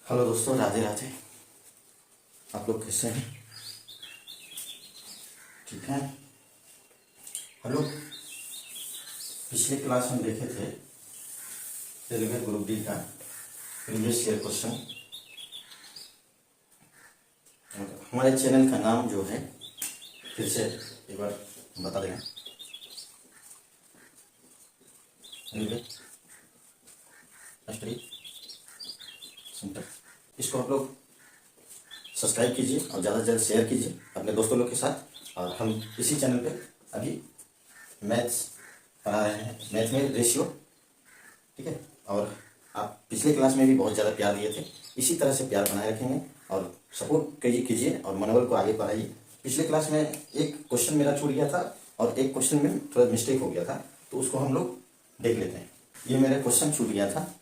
Hello दोस्तों, राधे राधे। आप लोग कैसे हैं? ठीक हैं? हम लोग पिछले क्लास में देखे थे रेलवे ग्रुप डी का प्रीवियस ईयर क्वेश्चन। हमारे चैनल का नाम जो है फिर से एक बार बता देना, रेलवे स्टडी सेंटर। इसको आप लोग सब्सक्राइब कीजिए और ज़्यादा से ज़्यादा शेयर कीजिए अपने दोस्तों लोग के साथ। और हम इसी चैनल पे अभी मैथ्स पढ़ा रहे हैं, मैथ में रेशियो, ठीक है। और आप पिछले क्लास में भी बहुत ज़्यादा प्यार दिए थे, इसी तरह से प्यार बनाए रखेंगे और सपोर्ट कीजिए और मनोबल को आगे बढ़ाइए। पिछले क्लास में एक क्वेश्चन मेरा छूट गया था और एक क्वेश्चन में थोड़ा मिस्टेक हो गया था, तो उसको हम लोग देख लेते हैं। ये मेरा क्वेश्चन छूट गया था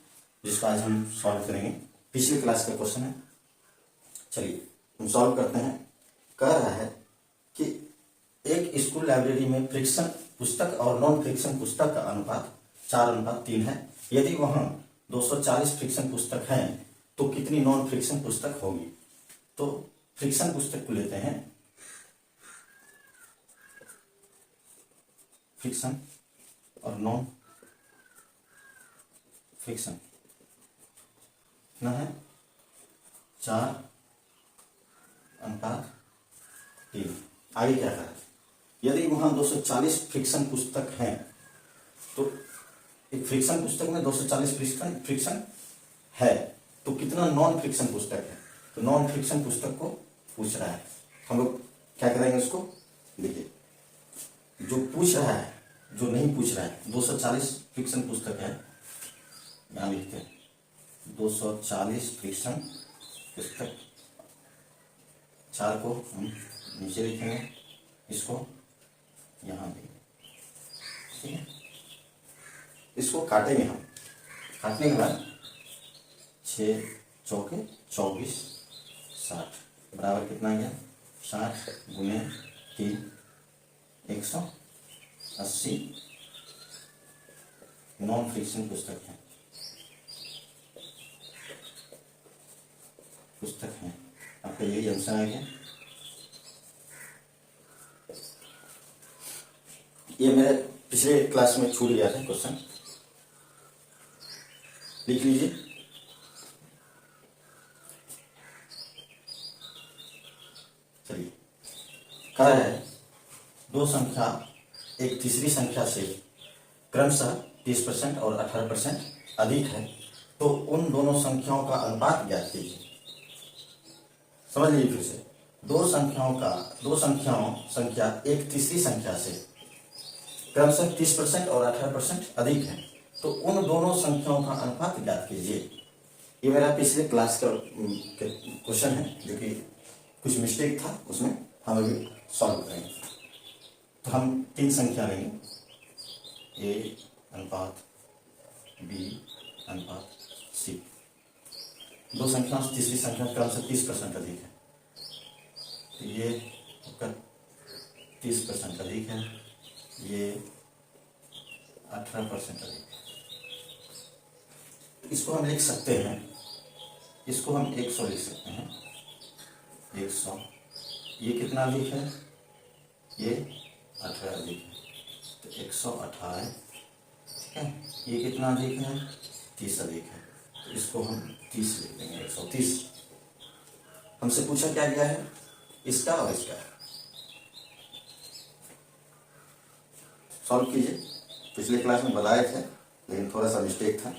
जिसको आज हम सॉल्व करेंगे, पिछले क्लास का क्वेश्चन है। चलिए हम सॉल्व करते हैं। कह रहा है कि एक स्कूल लाइब्रेरी में फ्रिक्शन पुस्तक और नॉन फ्रिक्शन पुस्तक का अनुपात 4:3 है। यदि वहां 240 फ्रिक्शन पुस्तक हैं तो कितनी नॉन फ्रिक्शन पुस्तक होगी? तो फ्रिक्शन पुस्तक को लेते हैं, फ्रिक्शन और नॉन फ्रिक्शन कितना है? 4:3। आगे क्या करें? यदि वहां 240 फ्रिक्शन पुस्तक हैं तो एक फ्रिक्शन पुस्तक में 240 फ्रिक्शन है तो कितना नॉन फ्रिक्शन पुस्तक है? तो नॉन फ्रिक्शन पुस्तक को पूछ रहा है। हम लोग क्या करेंगे उसको? देखिए, जो पूछ रहा है, जो नहीं पूछ रहा है, 240 फ्रिक्शन पुस्तक है, यहां लिखते हैं 240 फ्रिक्शन पुस्तक। 4 को हम नीचे लिखेंगे, इसको यहां देंगे, ठीक है। इसको काटेंगे हम। काटने के बाद 6 चौके 24 60 बराबर कितना आ गया? 60 गुने 3 180 नॉन फ्रिक्शन पुस्तक है, आपका यही आंसर आ गया। ये मेरे पिछले क्लास में छूट गया था क्वेश्चन, लिख लीजिए। चलिए, कह रहा है दो संख्या एक तीसरी संख्या से क्रमशः 30% और 18% अधिक है, तो उन दोनों संख्याओं का अनुपात ज्ञात कीजिए। समझ लीजिए फिर से, संख्या एक तीसरी संख्या से क्रमशः 30% और 18% अधिक है, तो उन दोनों संख्याओं का अनुपात ज्ञात कीजिए। ये मेरा पिछले क्लास का क्वेश्चन है, जो कि कुछ मिस्टेक था उसमें, हम अभी सॉल्व करेंगे। तो हम 3 संख्या लेंगे, ए अनुपात बी अनुपात सी। दो संख्याओं से तीसरी संख्या क्रमशः 30% अधिक है, तो ये 30% अधिक है, ये 18% अधिक है। इसको हम लिख सकते हैं, इसको हम 100 लिख सकते हैं, 100। ये कितना अधिक है? ये 18 अधिक है, तो 118, ठीक है। ये कितना अधिक है? 30 अधिक है, तो इसको हम 30 लिख देंगे, 130। हमसे पूछा क्या गया है? इसका और इसका। सॉल्व कीजिए। पिछले क्लास में बताए थे, लेकिन थोड़ा सा मिस्टेक था।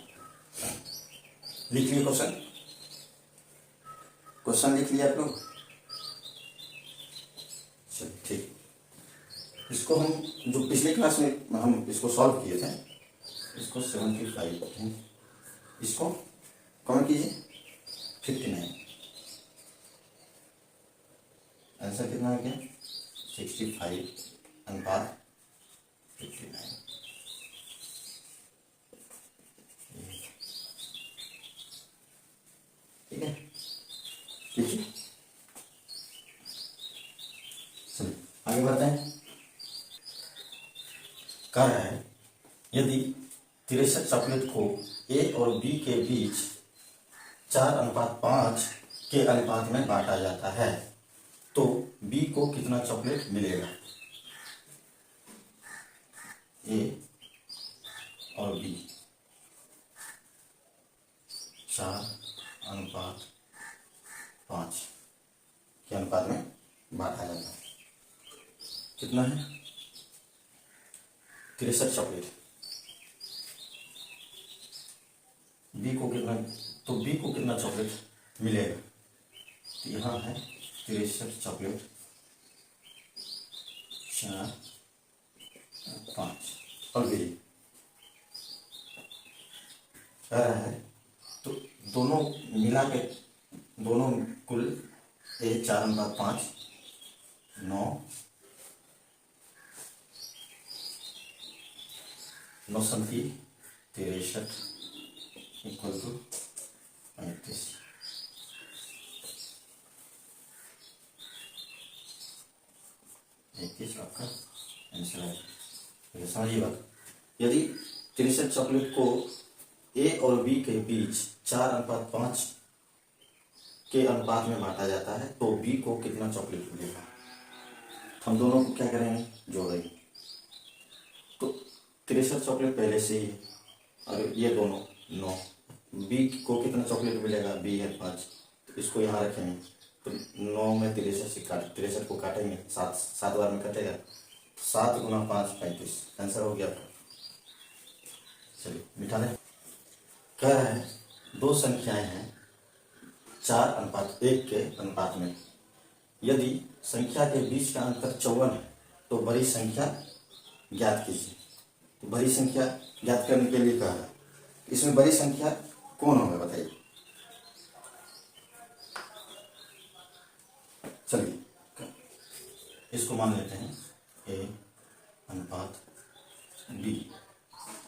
लिख लिए क्वेश्चन लिख लिया आप लोग? चलिए, ठीक। इसको हम जो पिछले क्लास में हम इसको सॉल्व किए थे, इसको 75 हैं, इसको कौन कीजिए 59। आंसर कितना आ गया? 65 अनुपात 59। ठीक है, देखिए। चलिए आगे बढ़ते हैं। कह रहा है यदि 63 चॉकलेट को ए और बी के बीच 4:5 के अनुपात में बांटा जाता है तो बी को कितना चॉकलेट मिलेगा? ए और बी 4:5 के अनुपात में बांटा जाता है। कितना है? 63 चॉकलेट। बी को कितना, तो बी को कितना चॉकलेट मिलेगा? तो यहाँ है 63 चॉकलेट 4:5 और बी कह रहा है तो दोनों मिला के दोनों कुल ए 4:5 9 9 63 इक्वल टू 35। आपका आंसर है। समझिए बात, यदि 63 चॉकलेट को ए और बी के बीच 4:5 के अनुपात में बांटा जाता है तो बी को कितना चॉकलेट मिलेगा? हम दोनों को क्या करेंगे? जोड़ेंगे। तो 63 चॉकलेट पहले से ही है और ये दोनों 9। बी को कितना चॉकलेट मिलेगा? बी है 5, तो इसको यहाँ रखेंगे तो 9 में 63 को काटेंगे, 7 बार में कटेगा, 7 × 5 35। आंसर हो गया आपका। चलिए मिटा दें। कह रहा है दो संख्याएं हैं 4:1 के अनुपात में, यदि संख्या के बीच का अंतर 54 है तो बड़ी संख्या ज्ञात कीजिए। तो बड़ी संख्या ज्ञात करने के लिए कहा है, इसमें बड़ी संख्या कौन होगा बताइए? चलिए इसको मान लेते हैं ए अनुपात बी।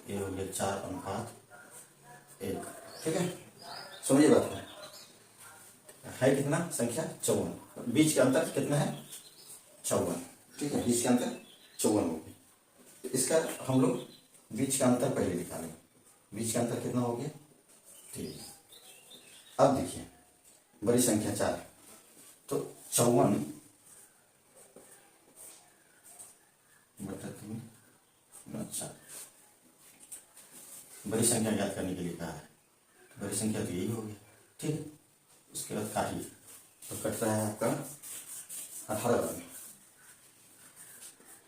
ए हो गया 4:1। ठीक है, समझिए बात है कितना संख्या? 54। बीच का अंतर कितना है? 54। ठीक है, बीच का अंतर 54 हो गया। तो इसका हम लोग बीच का अंतर पहले निकालेंगे। बीच का अंतर कितना हो गया? 3। अब देखिए बड़ी संख्या 4 तो 54 बटा 3 4। बड़ी संख्या ज्ञात करने के लिए कहा है, बड़ी संख्या तो यही होगी। ठीक है, उसके बाद काटिए तो कट रहा है आपका 18 बार में।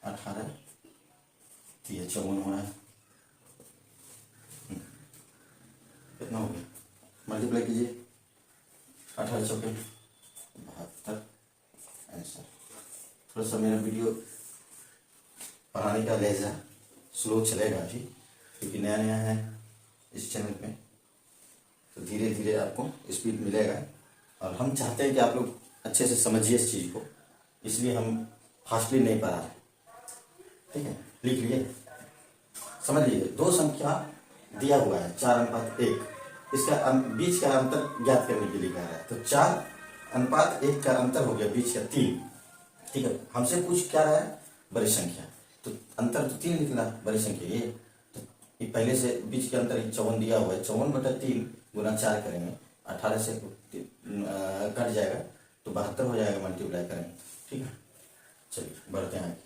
18 तो ये 54 हो रहा है। कितना हो गया? मल्टीप्लाई कीजिए। 18 चौके 72। आंसर। थोड़ा सा मेरा वीडियो पढ़ाने का लहजा स्लो चलेगा अभी, क्योंकि नया नया है इस चैनल में, तो धीरे धीरे आपको स्पीड मिलेगा। और हम चाहते हैं कि आप लोग अच्छे से समझिए इस चीज़ को, इसलिए हम फास्टली नहीं पढ़ा रहे। ठीक है, लिख लिए, समझ लीजिए। दो संख्या दिया हुआ है 4:1, इसका बीच का अंतर ज्ञात करने के लिए कह रहा है। तो 4:1 का अंतर हो गया बीच का 3। ठीक है, हमसे पूछ क्या रहा है? बड़ी संख्या। तो अंतर तो 3 निकला, बड़ी संख्या ये। तो ये पहले से बीच के अंतर 54 दिया हुआ है, 54/3 गुना 4 करेंगे, 18 से कट जाएगा तो 72 हो जाएगा, मल्टीप्लाई करेंगे। ठीक है, चलिए बढ़ते हैं।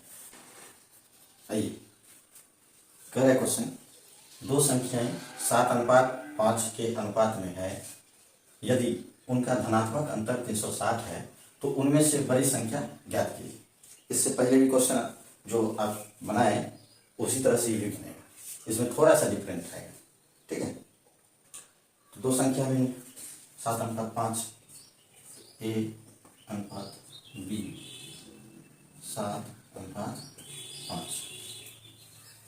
आइए, कह रहा है क्वेश्चन, दो संख्याएं 7:5 के अनुपात में है, यदि उनका धनात्मक अंतर 360 है तो उनमें से बड़ी संख्या ज्ञात कीजिए। इससे पहले भी क्वेश्चन जो आप बनाए उसी तरह से ये भी बनेगा, इसमें थोड़ा सा डिफरेंट रहेगा। ठीक है, तो दो संख्या में 7:5 ए अनुपात बी 7:5।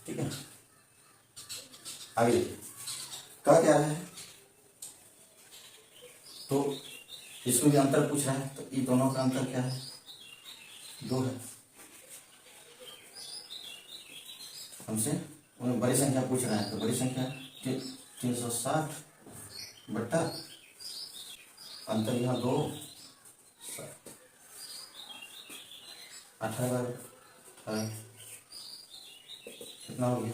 ठीक है, आगे देखिए क्या क्या है। तो इसमें भी अंतर पूछ रहा है, तो ये दोनों का अंतर क्या है? 2 है। हमसे उन्हें बड़ी संख्या पूछ रहा है, तो बड़ी संख्या 360 बट्टा अंतर यहाँ 2 18 कितना हो गया?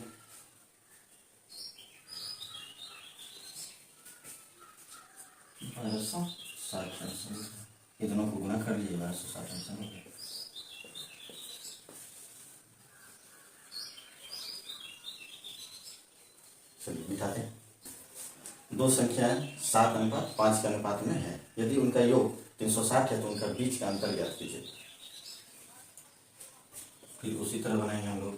12 1260 आंसर। ये दोनों को गुना कर लीजिए, 1260 आंसर हो गया। चलिए बिठाते हैं। दो संख्याएं 7:5 के अनुपात में है, यदि उनका योग 360 है तो उनका बीच का अंतर ज्ञात कीजिए। फिर उसी तरह बनाएंगे हम लोग।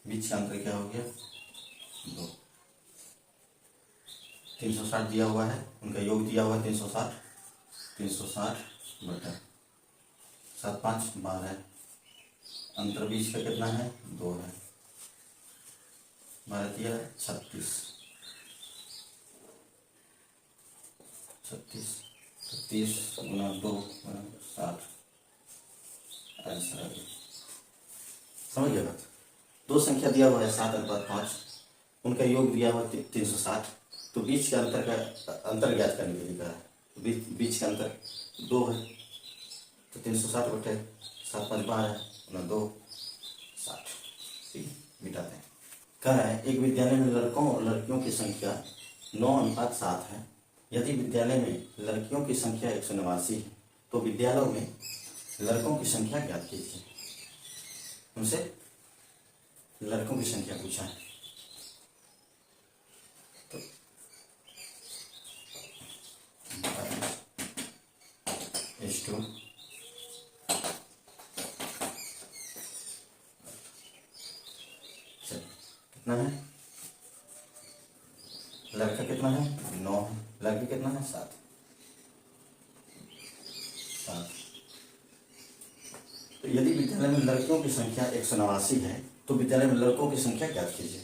बीच का अंतर क्या हो गया? 2। 360 दिया हुआ है, उनका योग दिया हुआ है 360। 360 बटा 7 5 12। अंतर बीच का कितना है? 2 है। 12 दिया 36। 30 गुना 2 60 आंसर आ गया। समझ गया बात? दो संख्या दिया हुआ है 7:5, उनका योग दिया हुआ 360, तो बीच का अंतर ज्ञात करने के लिए कहा है। बीच का अंतर 2 है, तो 360 बटे 7 5 12 गुना 2 60। ठीक है, मिटाते हैं। कह रहा है एक विद्यालय में लड़कों और लड़कियों की संख्या 9:7 है। यदि विद्यालय में लड़कियों की संख्या 189 है तो विद्यालयों में लड़कों की संख्या ज्ञात कीजिए। उनसे लड़कों की संख्या पूछा है। तो H2 कितना है? लड़का कितना है? 9 है। लड़की कितना है? 7। तो यदि विद्यालय में लड़कियों की संख्या 189 है तो विद्यालय में लड़कों की संख्या ज्ञात कीजिए।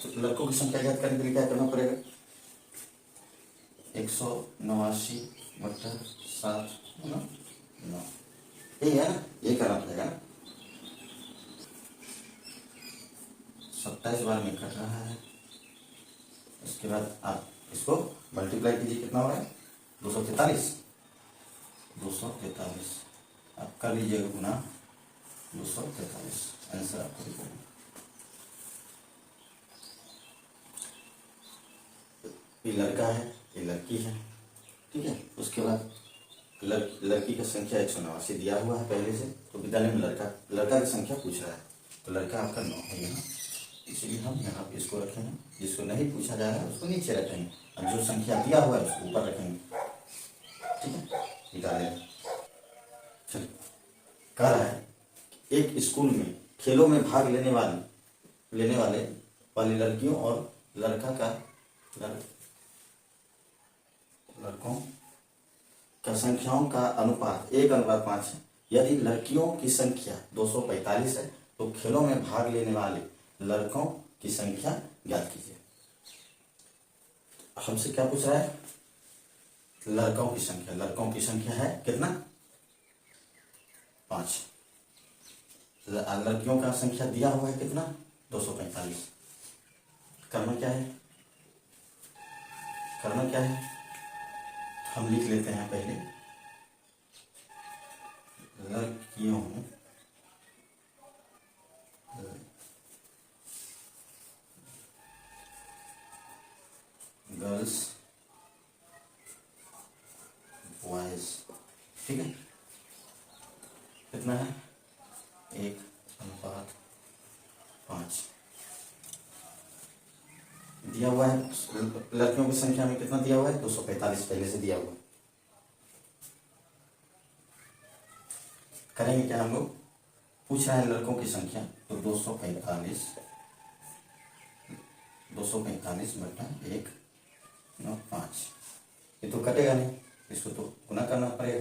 तो लड़कों की संख्या ज्ञात करने के लिए क्या करना पड़ेगा? 189 बटा 7 9, यही है ना, ये करना पड़ेगा ना। 27 बार में कट रहा है। इसके बाद आप इसको मल्टीप्लाई कीजिए, कितना हो रहा है? 243। 243 आप कर लीजिएगा गुना 243, आंसर आपको दिखेगा। ये लड़का है, ये लड़की है, ठीक है। उसके बाद लड़की का संख्या 189 दिया हुआ है पहले से, तो विद्यालय में लड़का की संख्या पूछ रहा है, तो लड़का आपका 9 है यहाँ, इसीलिए हम यहाँ पे इसको रखेंगे। जिसको नहीं पूछा जा रहा है उसको नीचे रखेंगे, अब जो संख्या दिया हुआ है उसको ऊपर रखेंगे, ठीक है। निकालें। चलिए, कह रहा है एक स्कूल में खेलों में भाग लेने वाली लड़कियों और लड़कों का संख्याओं का अनुपात 1:5 है। यदि लड़कियों की संख्या 245 है तो खेलों में भाग लेने वाले लड़कों की संख्या ज्ञात कीजिए। हमसे क्या पूछ रहा है? लड़कों की संख्या है कितना? 5। लड़कियों का संख्या दिया हुआ है कितना? 245। करना क्या है? हम लिख लेते हैं पहले लड़कियों गर्ल्स बॉयज, ठीक है। कितना है? 1:5 दिया हुआ है। लड़कियों की संख्या में कितना दिया हुआ है? 245 पहले से दिया हुआ है। करेंगे क्या हम लोग? पूछ रहे हैं लड़कों की संख्या, तो 245 बटा 1:5। ये तो कटेगा नहीं, इसको तो गुना करना पड़ेगा।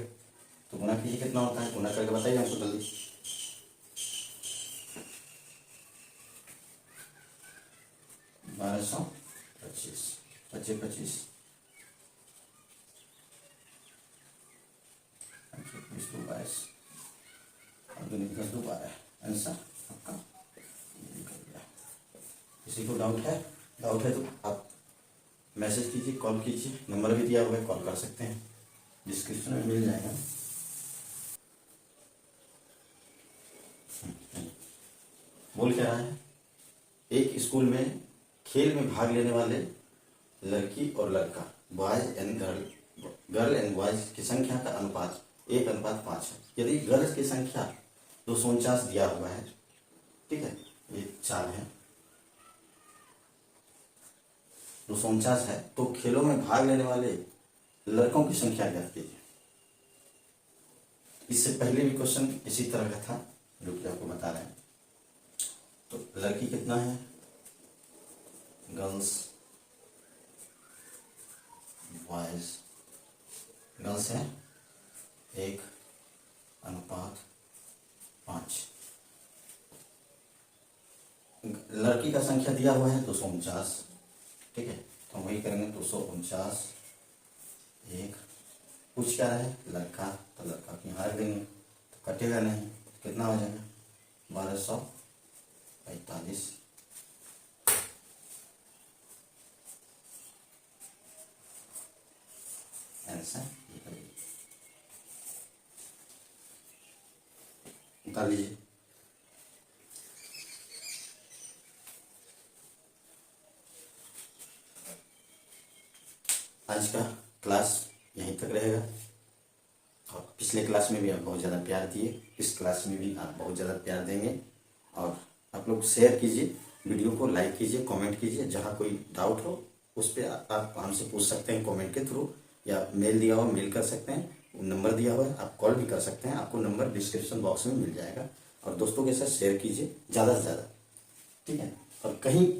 तो गुना कीजिए, कितना होता है? गुना करके बताइए हमको जल्दी। 1225 25 22 12 आंसर आपका निकल गया। किसी को डाउट है तो आप मैसेज कीजिए, कॉल कीजिए, नंबर भी दिया हुआ है, कॉल कर सकते हैं, डिस्क्रिप्शन में मिल जाएगा। बोल क्या रहा है, एक स्कूल में खेल में भाग लेने वाले लड़की और लड़का, boys and girl and boys की संख्या का अनुपात 1:5 है। यदि गर्ल्स की संख्या 249 दिया हुआ है, ठीक है, ये 4 है, 249 है, तो खेलों में भाग लेने वाले लड़कों की संख्या ज्ञात कीजिए। इससे पहले भी क्वेश्चन इसी तरह का था जो कि आपको बता रहे हैं। तो लड़की कितना है, गर्ल्स बॉयज, गर्ल्स है 1:5, लड़की का संख्या दिया हुआ है 249, ठीक है, तो हम वही करेंगे 249, एक पूछ क्या रहा है लड़का, तो लड़का की यहाँ रख देंगे तो कटेगा नहीं, तो कितना हो जाएगा 1245। आंसर ये करिए, उतार लीजिए। आज का क्लास यहीं तक रहेगा और पिछले क्लास में भी आप बहुत ज़्यादा प्यार दिए, इस क्लास में भी आप बहुत ज़्यादा प्यार देंगे। और आप लोग शेयर कीजिए, वीडियो को लाइक कीजिए, कमेंट कीजिए, जहाँ कोई डाउट हो उस पर आप हमसे पूछ सकते हैं कमेंट के थ्रू, या मेल दिया हुआ मेल कर सकते हैं, नंबर दिया हुआ है, आप कॉल भी कर सकते हैं, आपको नंबर डिस्क्रिप्शन बॉक्स में मिल जाएगा। और दोस्तों के साथ शेयर कीजिए ज़्यादा से ज़्यादा, ठीक है। और कहीं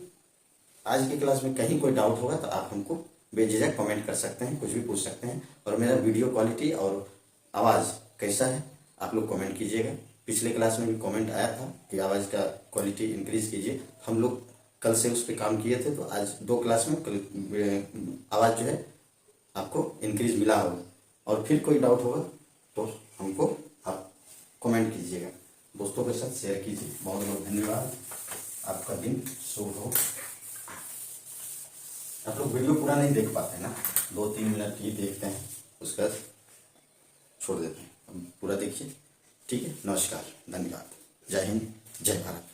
आज की क्लास में कहीं कोई डाउट होगा तो आप हमको बेझिझक कमेंट कर सकते हैं, कुछ भी पूछ सकते हैं। और मेरा वीडियो क्वालिटी और आवाज़ कैसा है आप लोग कमेंट कीजिएगा। पिछले क्लास में भी कमेंट आया था कि आवाज़ का क्वालिटी इंक्रीज़ कीजिए, हम लोग कल से उस पर काम किए थे, तो आज 2 क्लास में आवाज़ जो है आपको इंक्रीज मिला होगा। और फिर कोई डाउट होगा तो हमको आप कमेंट कीजिएगा, दोस्तों के साथ शेयर कीजिए। बहुत बहुत धन्यवाद, आपका दिन शुभ हो। आप लोग वीडियो पूरा नहीं देख पाते ना, 2-3 मिनट ही देखते हैं, उसके बाद छोड़ देते हैं। पूरा देखिए, ठीक है। नमस्कार, धन्यवाद, जय हिंद, जय भारत।